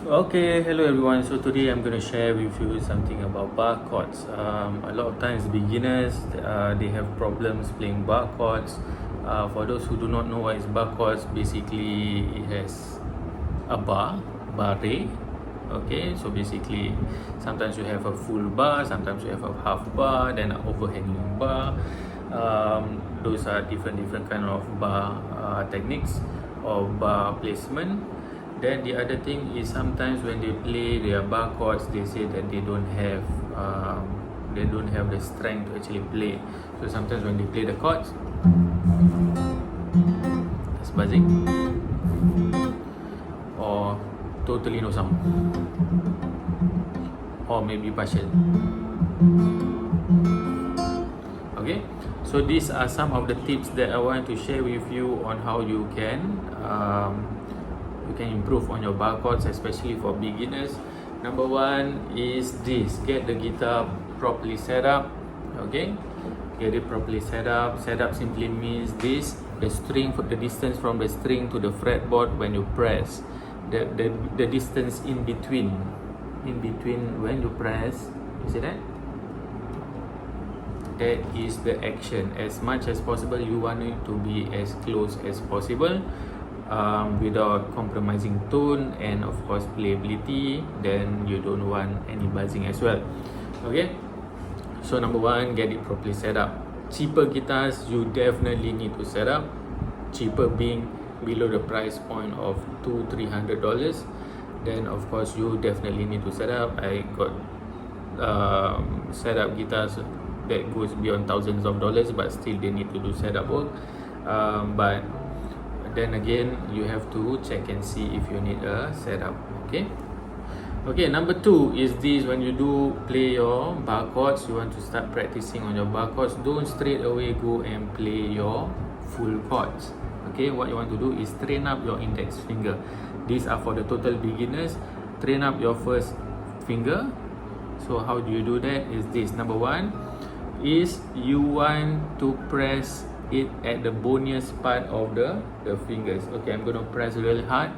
Okay, hello everyone. So today I'm going to share with you something about bar chords. A lot of times beginners they have problems playing bar chords. For those who do not know what is bar chords, basically it has a barre. Okay, so basically sometimes you have a full bar, sometimes you have a half bar, then an overhanging bar. Those are different kind of bar techniques or bar placement. Then the other thing is sometimes when they play their bar chords, they say that they don't have the strength to actually play. So sometimes when they play the chords, it's buzzing or totally no sound, or maybe partial. Okay, so these are some of the tips that I want to share with you on how you can improve on your bar chords, especially for beginners. Number one is this: get the guitar properly set up. Okay, get it properly set up. Set up simply means this: the distance from the string to the fretboard when you press, the distance in between when you press. You see that? That is the action. As much as possible, you want it to be as close as possible, without compromising tone and of course playability. Then you don't want any buzzing as well. Okay, so number one, get it properly set up. Cheaper guitars you definitely need to set up, cheaper being below the price point of $200-300. Then of course you definitely need to set up. I got set up guitars that goes beyond thousands of dollars, but still they need to do setup work. But then again, you have to check and see if you need a setup. Okay, number two is this: when you do play your bar chords, you want to start practicing on your bar chords. Don't straight away go and play your full chords. Okay, what you want to do is train up your index finger. These are for the total beginners. Train up your first finger. So how do you do that? Is this: number one is you want to press it at the boniest part of the fingers. Okay, I'm going to press really hard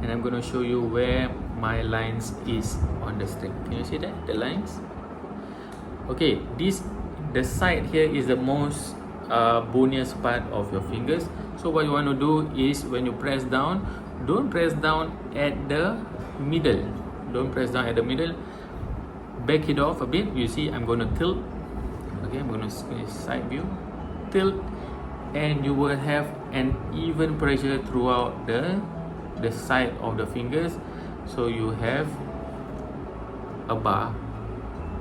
and I'm going to show you where my lines is on the string. Can you see that? The lines? Okay, the side here is the most boniest part of your fingers. So what you want to do is when you press down, don't press down at the middle. Don't press down at the middle. Back it off a bit. You see, I'm going to tilt. Okay, I'm going to side view, tilt, and you will have an even pressure throughout the side of the fingers. So you have a bar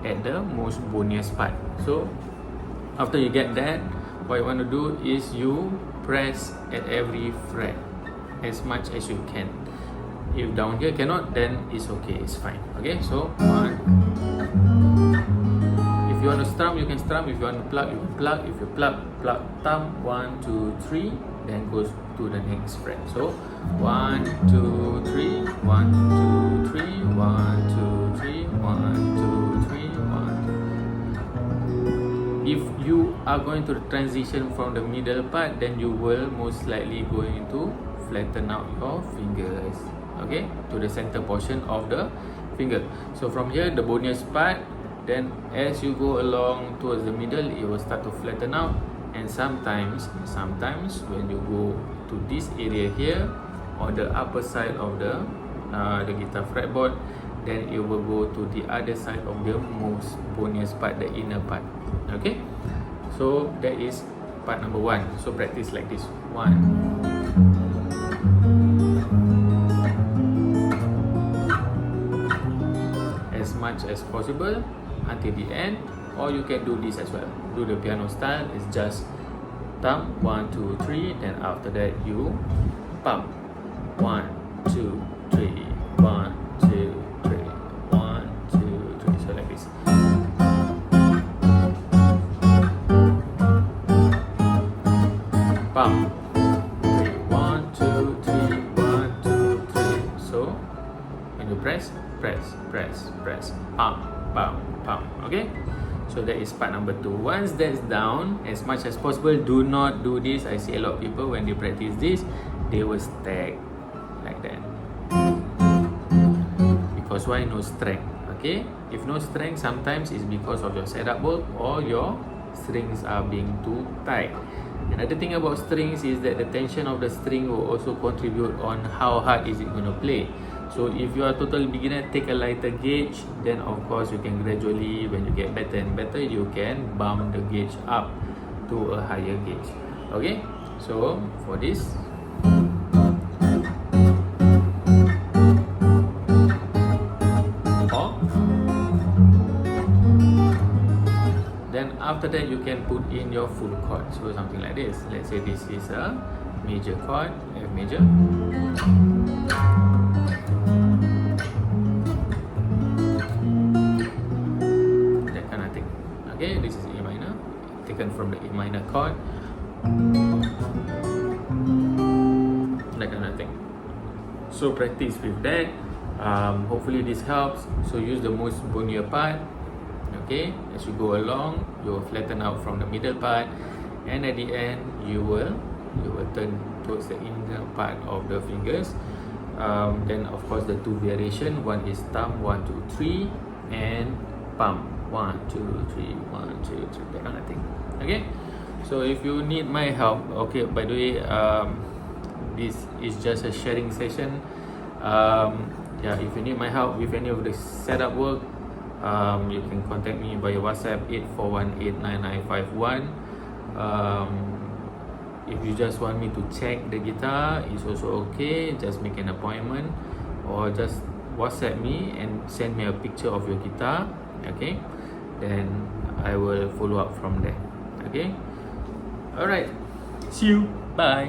at the most boniest part. So after you get that, what you want to do is you press at every fret as much as you can. If down here cannot, then it's okay, it's fine. Okay, so one. If you want to strum, you can strum. If you want to plug, you can plug. If you plug thumb, 1, 2, 3, then goes to the next fret. So 1, 2, 3, 1, 2, 3, 1, 2, 3, 1, 2, 3, 1. If you are going to transition from the middle part, then you will most likely going to flatten out your fingers. Okay, to the center portion of the finger. So from here, the boniest part. Then as you go along towards the middle, it will start to flatten out. And sometimes when you go to this area here, on the upper side of the guitar fretboard, then it will go to the other side of the most boniest part, the inner part. Okay, so that is part number one. So practice like this: 1. As much as possible until the end, or you can do this as well. Do the piano style. It's just thumb 1, 2, 3. Then after that you pump 1, 2, 3, 1, 2, 3, 1, 2, 3. So like this. Pump 3, 1, 2, 3, 1, 2, 3. So when you press, pump, pump. Okay, so that is part number 2. Once that's down, as much as possible, do not do this. I see a lot of people when they practice this, they will stack like that. because why? No strength. Okay, if no strength, sometimes it's because of your setup work or your strings are being too tight. Another thing about strings is that the tension of the string will also contribute on how hard is it going to play. So if you are a total beginner, take a lighter gauge, then of course you can gradually, when you get better and better, you can bump the gauge up to a higher gauge. Okay, so for this, then after that you can put in your full chord. So something like this. Let's say this is a major chord, F major. That kind of thing. Okay, this is A minor, taken from the A minor chord. That kind of thing. So practice with that. Hopefully this helps. So use the most bonier part. Okay, as you go along, you will flatten out from the middle part, and at the end you will turn towards the inner part of the fingers. Then of course the two variation, one is thumb 1 2 3 and palm 1 2 3 1 2 3, that kind of thing. Okay, so if you need my help, okay, by the way, this is just a sharing session. Yeah, if you need my help with any of the setup work, you can contact me via WhatsApp 84189951. If you just want me to check the guitar, it's also okay. Just make an appointment or just WhatsApp me and send me a picture of your guitar. Okay, then I will follow up from there. Okay, alright, see you, bye.